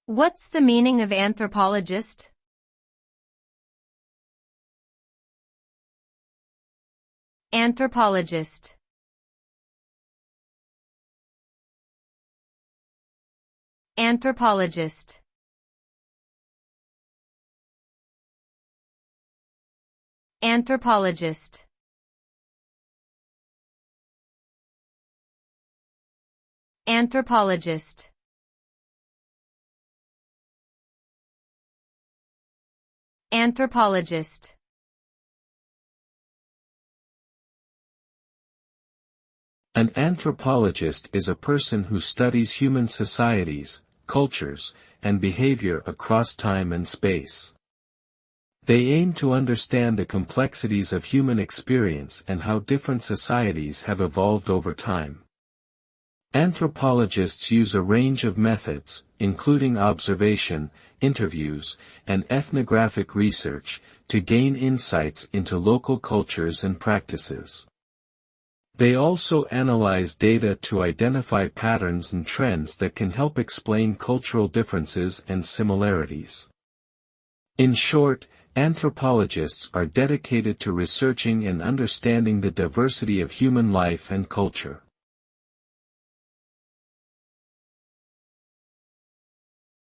What's the meaning of anthropologist? Anthropologist. Anthropologist. Anthropologist. Anthropologist. Anthropologist. An anthropologist is a person who studies human societies, cultures, and behavior across time and space. They aim to understand the complexities of human experience and how different societies have evolved over time. Anthropologists use a range of methods, including observation, interviews, and ethnographic research, to gain insights into local cultures and practices. They also analyze data to identify patterns and trends that can help explain cultural differences and similarities. In short, anthropologists are dedicated to researching and understanding the diversity of human life and culture.